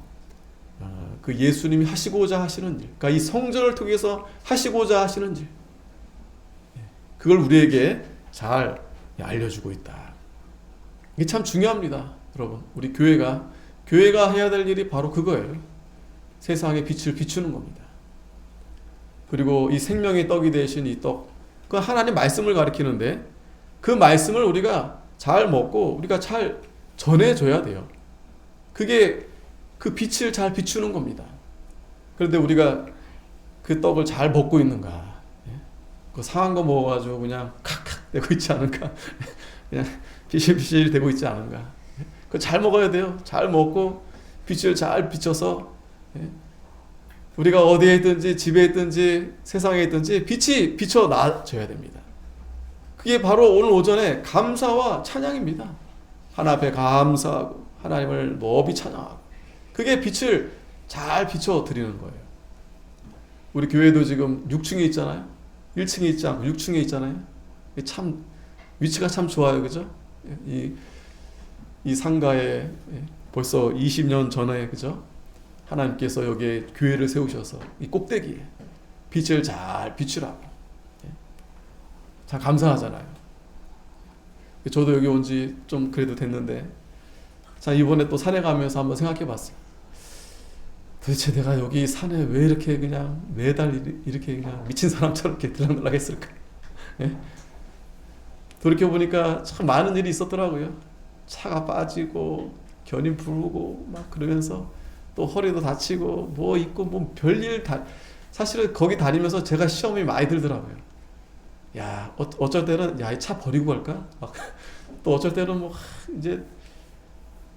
그 예수님이 하시고자 하시는 일, 그러니까 이 성전을 통해서 하시고자 하시는 일, 그걸 우리에게 잘 알려주고 있다. 이게 참 중요합니다, 여러분. 우리 교회가 해야 될 일이 바로 그거예요. 세상에 빛을 비추는 겁니다. 그리고 이 생명의 떡이 되신 이 떡, 그 하나님 말씀을 가리키는데 그 말씀을 우리가 잘 먹고 우리가 잘 전해줘야 돼요. 그게 그 빛을 잘 비추는 겁니다. 그런데 우리가 그 떡을 잘 먹고 있는가? 그 상한 거 먹어가지고 그냥 칵칵 대고 있지 않은가? 그냥 비실비실 대고 있지 않은가? 그 잘 먹어야 돼요. 잘 먹고 빛을 잘 비춰서 우리가 어디에 있든지 집에 있든지 세상에 있든지 빛이 비춰 놔줘야 됩니다. 그게 바로 오늘 오전에 감사와 찬양입니다. 하나님 앞에 감사하고 하나님을 높이 찬양하고 그게 빛을 잘 비춰드리는 거예요. 우리 교회도 지금 6층에 있잖아요. 1층에 있지 않고 6층에 있잖아요. 참 위치가 참 좋아요. 그죠? 이 상가에 벌써 20년 전에 그죠? 하나님께서 여기에 교회를 세우셔서 이 꼭대기에 빛을 잘 비추라고 참 감사하잖아요. 저도 여기 온 지 좀 그래도 됐는데 자 이번에 또 산에 가면서 한번 생각해 봤어요. 도대체 내가 여기 산에 왜 이렇게 그냥 매달 이렇게 그냥 미친 사람처럼 이렇게 들락날락 했을까? 예? 돌이켜보니까 참 많은 일이 있었더라고요. 차가 빠지고 견인 부르고 막 그러면서 또 허리도 다치고 뭐 있고 뭐 별일 다 사실은 거기 다니면서 제가 시험이 많이 들더라고요. 야 어쩔 때는 야 이 차 버리고 갈까? 막 또 어쩔 때는 뭐 이제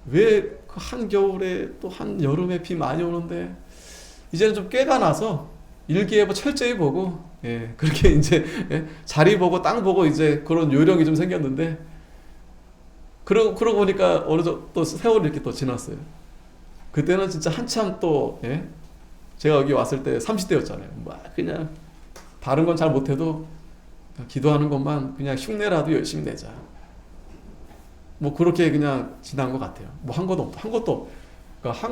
왜 그 한겨울에 또 한여름에 비 많이 오는데 이제는 좀 꾀가 나서 일기예보 철저히 보고 그렇게 이제 자리 보고 땅 보고 이제 그런 요령이 좀 생겼는데 그러고 보니까 어느 정도 또 세월이 이렇게 또 지났어요. 그때는 진짜 한참 또 제가 여기 왔을 때 30대였잖아요. 막 그냥 다른 건 잘 못해도 기도하는 것만 그냥 흉내라도 열심히 내자. 뭐 그렇게 그냥 지난 것 같아요. 뭐 한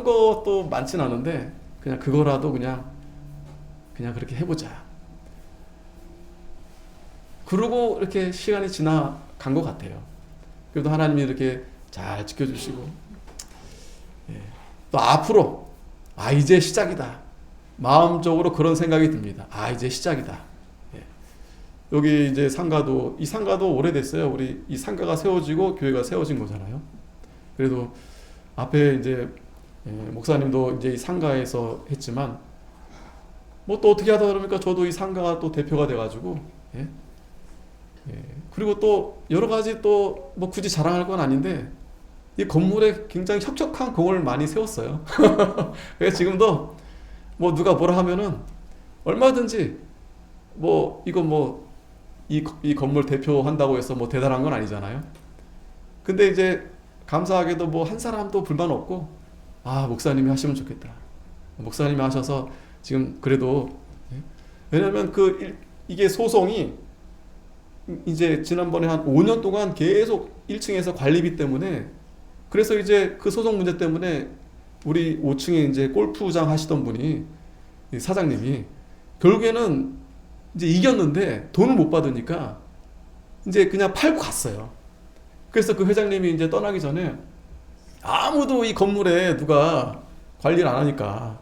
것도 많진 않은데 그냥 그거라도 그냥 그렇게 해보자. 그러고 이렇게 시간이 지나간 것 같아요. 그래도 하나님이 이렇게 잘 지켜주시고 또 앞으로 이제 시작이다. 마음적으로 그런 생각이 듭니다. 이제 시작이다. 여기 이제 이 상가도 오래됐어요. 우리 이 상가가 세워지고 교회가 세워진 거잖아요. 그래도 앞에 이제 목사님도 이제 이 상가에서 했지만 뭐 또 어떻게 하다 그러니까 저도 이 상가가 또 대표가 돼가지고 예. 그리고 또 여러 가지 또 뭐 굳이 자랑할 건 아닌데 이 건물에 굉장히 혁혁한 공을 많이 세웠어요. 그래서 지금도 뭐 누가 뭐라 하면은 얼마든지 뭐 이거 뭐 이 건물 대표한다고 해서 뭐 대단한 건 아니잖아요. 근데 이제 감사하게도 뭐 한 사람도 불만 없고 아 목사님이 하시면 좋겠다. 목사님이 하셔서 지금 그래도 왜냐면 이게 소송이 이제 지난번에 한 5년 동안 계속 1층에서 관리비 때문에 그래서 이제 그 소송 문제 때문에 우리 5층에 이제 골프장 하시던 분이 사장님이 결국에는 이제 이겼는데 돈을 못 받으니까 이제 그냥 팔고 갔어요. 그래서 그 회장님이 이제 떠나기 전에 아무도 이 건물에 누가 관리를 안 하니까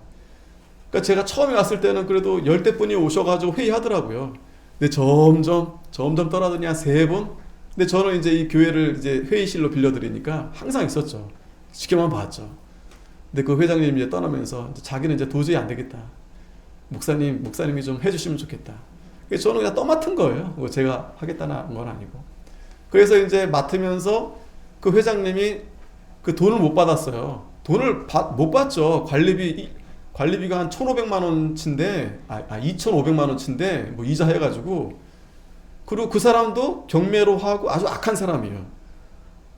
그러니까 제가 처음에 왔을 때는 그래도 10대분이 오셔가지고 회의하더라고요. 근데 점점 떠나더니 한 3분. 근데 저는 이제 이 교회를 이제 회의실로 빌려드리니까 항상 있었죠. 지켜만 봤죠. 근데 그 회장님이 이제 떠나면서 자기는 이제 도저히 안 되겠다. 목사님이 좀 해주시면 좋겠다. 그래서 저는 그냥 떠맡은 거예요. 뭐 제가 하겠다는 건 아니고. 그래서 이제 맡으면서 그 회장님이 그 돈을 못 받았어요. 돈을 못 받죠. 관리비가 한 1,500만 원치인데, 2,500만 원치인데, 뭐 이자 해가지고. 그리고 그 사람도 경매로 하고 아주 악한 사람이에요.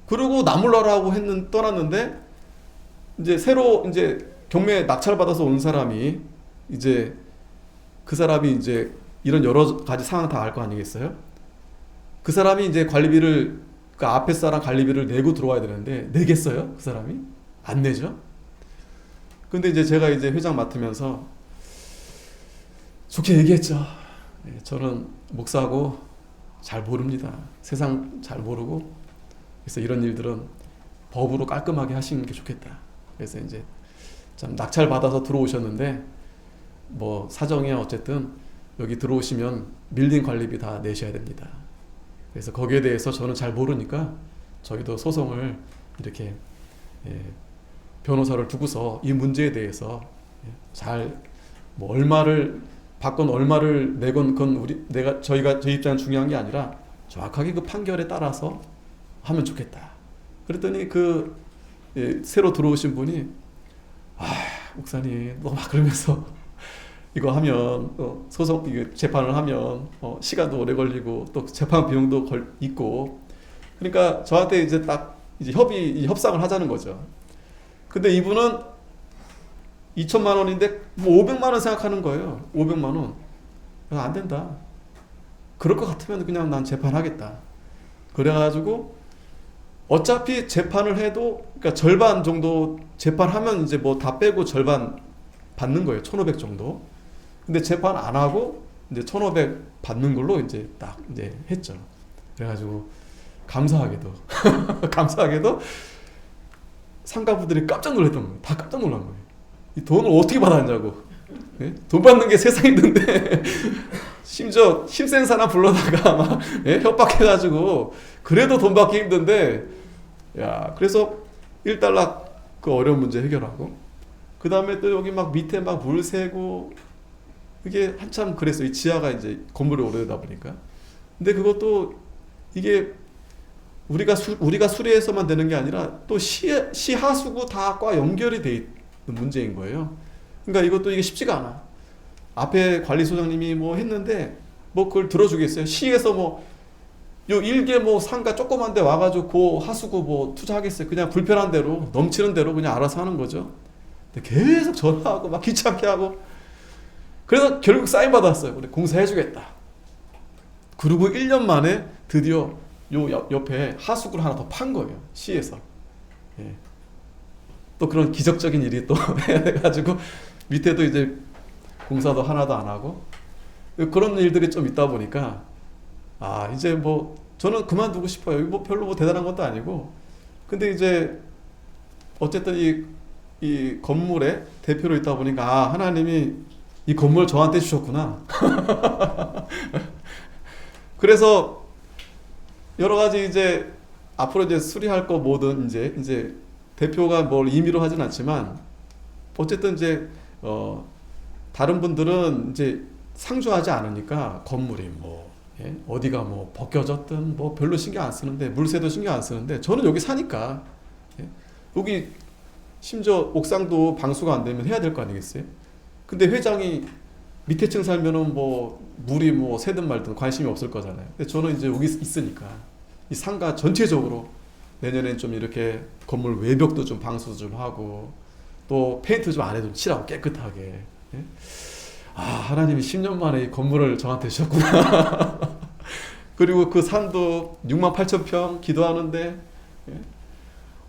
그리고 나몰라라고 떠났는데, 이제 새로 이제 경매 낙찰 받아서 온 사람이 이제 그 사람이 이제 이런 여러 가지 상황 다 알 거 아니겠어요? 그 사람이 이제 관리비를 그 앞에 사람 관리비를 내고 들어와야 되는데 내겠어요? 그 사람이? 안 내죠? 근데 이제 제가 이제 회장 맡으면서 좋게 얘기했죠. 저는 목사하고 잘 모릅니다. 세상 잘 모르고 그래서 이런 일들은 법으로 깔끔하게 하시는 게 좋겠다. 그래서 이제 참 낙찰 받아서 들어오셨는데 뭐 사정이 어쨌든 여기 들어오시면 밀린 관리비 다 내셔야 됩니다. 그래서 거기에 대해서 저는 잘 모르니까 저희도 소송을 이렇게 변호사를 두고서 이 문제에 대해서 잘 뭐 얼마를 받건 얼마를 내건 그건 저희 입장은 중요한 게 아니라 정확하게 그 판결에 따라서 하면 좋겠다. 그랬더니 새로 들어오신 분이 목사님 막 그러면서 이거 하면 소송 재판을 하면 시간도 오래 걸리고 또 재판 비용도 있고 그러니까 저한테 이제 딱 이제 협상을 하자는 거죠. 근데 이분은 2천만 원인데 뭐 500만 원 생각하는 거예요. 500만 원. 안 된다. 그럴 것 같으면 그냥 난 재판하겠다. 그래가지고 어차피 재판을 해도 그러니까 절반 정도 재판하면 이제 뭐 다 빼고 절반 받는 거예요. 1,500 정도. 근데 재판 안 하고 이제 1,500 받는 걸로 이제 딱 이제 했죠. 그래가지고 감사하게도 상가부들이 깜짝 놀랐던 거예요. 다 깜짝 놀란 거예요. 이 돈을 어떻게 받았냐고. 예? 돈 받는 게 세상에 있는데 심지어 힘센 사람 불러다가 막 협박해가지고 그래도 돈 받기 힘든데 그래서 1달러 그 어려운 문제 해결하고 그 다음에 또 여기 막 밑에 막 물 새고 그게 한참 그랬어요. 이 지하가 이제 건물이 오래되다 보니까. 근데 그것도 이게 우리가 수리해서만 되는 게 아니라 또 시하수구 다과 연결이 돼 있는 문제인 거예요. 그러니까 이것도 이게 쉽지가 않아. 앞에 관리소장님이 뭐 했는데 뭐 그걸 들어주겠어요. 시에서 뭐 요 일개 뭐 상가 조그만 데 와가지고 그 하수구 뭐 투자하겠어요. 그냥 불편한 대로 넘치는 대로 그냥 알아서 하는 거죠. 근데 계속 전화하고 막 귀찮게 하고 그래서 결국 사인 받았어요. 우리 공사해주겠다. 그리고 1년 만에 드디어 요 옆에 하수구를 하나 더 판 거예요. 시에서. 또 그런 기적적인 일이 또 해가지고 밑에도 이제 공사도 하나도 안 하고 그런 일들이 좀 있다 보니까 이제 뭐 저는 그만두고 싶어요. 뭐 별로 뭐 대단한 것도 아니고 근데 이제 어쨌든 이 건물에 대표로 있다 보니까 하나님이 이 건물 저한테 주셨구나. 그래서 여러 가지 이제 앞으로 이제 수리할 거 뭐든 이제 대표가 뭘 임의로 하진 않지만 어쨌든 이제 다른 분들은 이제 상주하지 않으니까 건물이 뭐 예? 어디가 뭐 벗겨졌든 뭐 별로 신경 안 쓰는데, 물새도 신경 안 쓰는데, 저는 여기 사니까, 예? 여기 심지어 옥상도 방수가 안 되면 해야 될 거 아니겠어요? 근데 회장이 밑에 층 살면은 뭐 물이 뭐 새든 말든 관심이 없을 거잖아요. 근데 저는 이제 여기 있으니까 이 상가 전체적으로 내년엔 좀 이렇게 건물 외벽도 좀 방수 좀 하고, 또 페인트 좀 안 해도 칠하고 깨끗하게. 예? 아, 하나님이 10년 만에 이 건물을 저한테 주셨구나. 그리고 그 산도 68,000평 기도하는데, 예?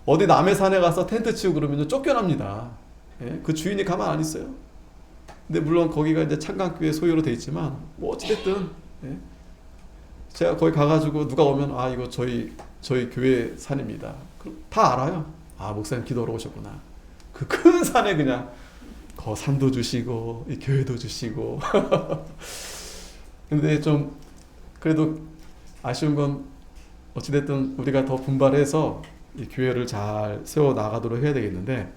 어디 남의 산에 가서 텐트 치고 그러면 쫓겨납니다. 예? 그 주인이 가만 안 있어요. 근데 물론 거기가 이제 창강교회 소유로 돼 있지만 뭐 어찌됐든, 예? 제가 거기 가가지고 누가 오면 아, 이거 저희 교회 산입니다. 그럼 다 알아요. 아, 목사님 기도하러 오셨구나. 그 큰 산에 그냥 거 산도 주시고 이 교회도 주시고. 근데 좀 그래도 아쉬운 건 어찌됐든 우리가 더 분발해서 이 교회를 잘 세워 나가도록 해야 되겠는데,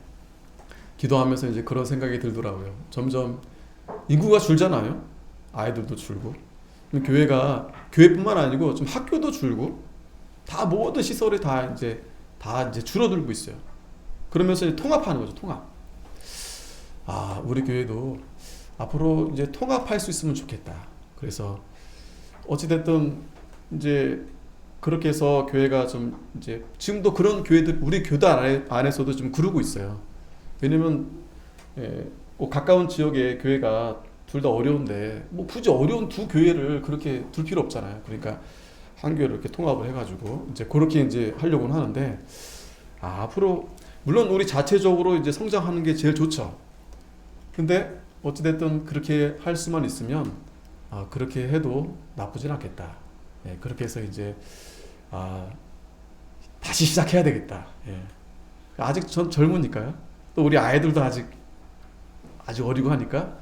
기도하면서 이제 그런 생각이 들더라고요. 점점 인구가 줄잖아요. 아이들도 줄고. 교회가 교회뿐만 아니고 좀 학교도 줄고, 다 모든 시설이 다 이제 줄어들고 있어요. 그러면서 이제 통합하는 거죠. 통합. 아, 우리 교회도 앞으로 이제 통합할 수 있으면 좋겠다. 그래서 어찌됐든 이제 그렇게 해서 교회가 좀 이제 지금도 그런 교회들 우리 교단 안에서도 좀 그러고 있어요. 왜냐면 가까운 지역에 교회가 둘 다 어려운데 뭐 굳이 어려운 두 교회를 그렇게 둘 필요 없잖아요. 그러니까 한 교회를 이렇게 통합을 해가지고 이제 그렇게 이제 하려고는 하는데, 아, 앞으로 물론 우리 자체적으로 이제 성장하는 게 제일 좋죠. 근데 어찌됐든 그렇게 할 수만 있으면 그렇게 해도 나쁘진 않겠다. 예, 그렇게 해서 이제 다시 시작해야 되겠다. 예. 아직 전 젊으니까요. 또 우리 아이들도 아직 어리고 하니까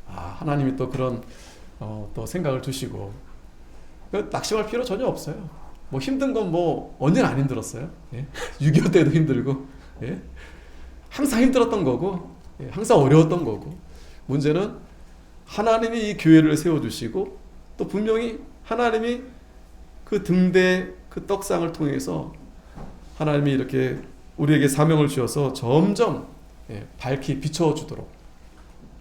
하나님이 또 그런 또 생각을 주시고, 낙심할 필요 전혀 없어요. 뭐 힘든 건 뭐 언제는 안 힘들었어요. 예? 6.25 때도 힘들고, 예? 항상 힘들었던 거고, 예, 항상 어려웠던 거고, 문제는 하나님이 이 교회를 세워주시고, 또 분명히 하나님이 그 등대 그 떡상을 통해서 하나님이 이렇게 우리에게 사명을 주셔서 점점 밝히 비춰주도록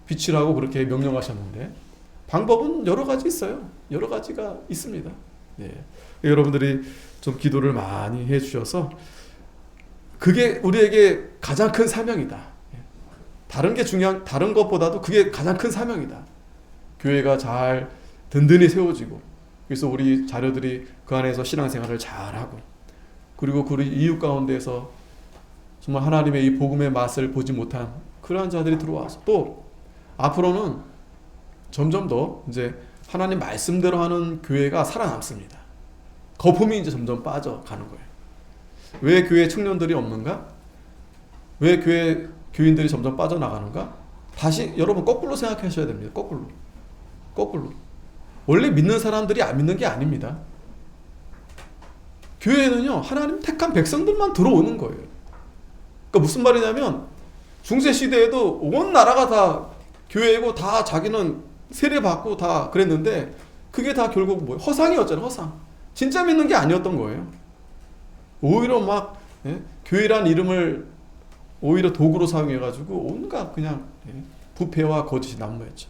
비치라고 그렇게 명령하셨는데, 방법은 여러 가지 있어요. 여러 가지가 있습니다. 예. 여러분들이 좀 기도를 많이 해주셔서 그게 우리에게 가장 큰 사명이다. 다른 것보다도 그게 가장 큰 사명이다. 교회가 잘 든든히 세워지고, 그래서 우리 자녀들이 그 안에서 신앙생활을 잘하고, 그리고 그 이웃 가운데서 정말 하나님의 이 복음의 맛을 보지 못한 그러한 자들이 들어와서 또 앞으로는 점점 더 이제 하나님 말씀대로 하는 교회가 살아남습니다. 거품이 이제 점점 빠져가는 거예요. 왜 교회 청년들이 없는가? 왜 교회 교인들이 점점 빠져나가는가? 다시 여러분 거꾸로 생각하셔야 됩니다. 거꾸로. 원래 믿는 사람들이 안 믿는 게 아닙니다. 교회는요, 하나님 택한 백성들만 들어오는 거예요. 그러니까 무슨 말이냐면, 중세시대에도 온 나라가 다 교회이고 다 자기는 세례받고 다 그랬는데, 그게 다 결국 뭐 허상이었잖아요. 허상. 진짜 믿는 게 아니었던 거예요. 오히려 막 교회란 이름을 오히려 도구로 사용해가지고 온갖 그냥 부패와 거짓이 난무했죠.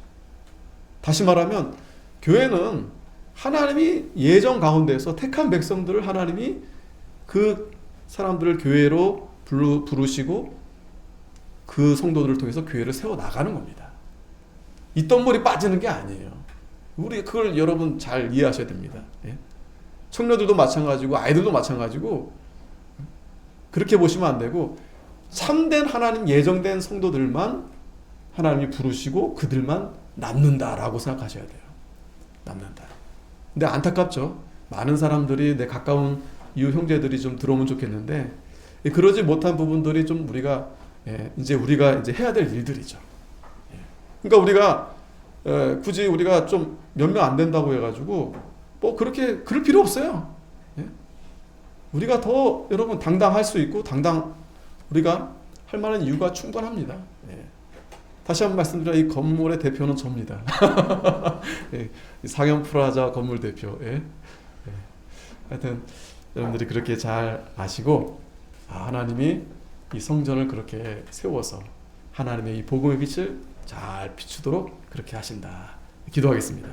다시 말하면 교회는 하나님이 예정 가운데서 택한 백성들을 하나님이 그 사람들을 교회로 부르시고 그 성도들을 통해서 교회를 세워나가는 겁니다. 잇덩물이 빠지는 게 아니에요. 우리 그걸 여러분 잘 이해하셔야 됩니다. 청년들도 마찬가지고 아이들도 마찬가지고 그렇게 보시면 안 되고, 참된 하나님 예정된 성도들만 하나님이 부르시고 그들만 남는다라고 생각하셔야 돼요. 남는다. 근데 안타깝죠. 많은 사람들이 내 가까운 이웃 형제들이 좀 들어오면 좋겠는데, 그러지 못한 부분들이 좀 우리가 이제 해야 될 일들이죠. 그러니까 우리가 굳이 우리가 좀 몇 명 안 된다고 해가지고 뭐 그렇게 그럴 필요 없어요. 우리가 더 여러분 당당할 수 있고 우리가 할 만한 이유가 충분합니다. 다시 한번 말씀드려 이 건물의 대표는 접니다. 예, 상영 프라자 건물 대표. 예. 예. 하여튼 여러분들이 그렇게 잘 아시고 하나님이 이 성전을 그렇게 세워서 하나님의 이 복음의 빛을 잘 비추도록 그렇게 하신다. 기도하겠습니다.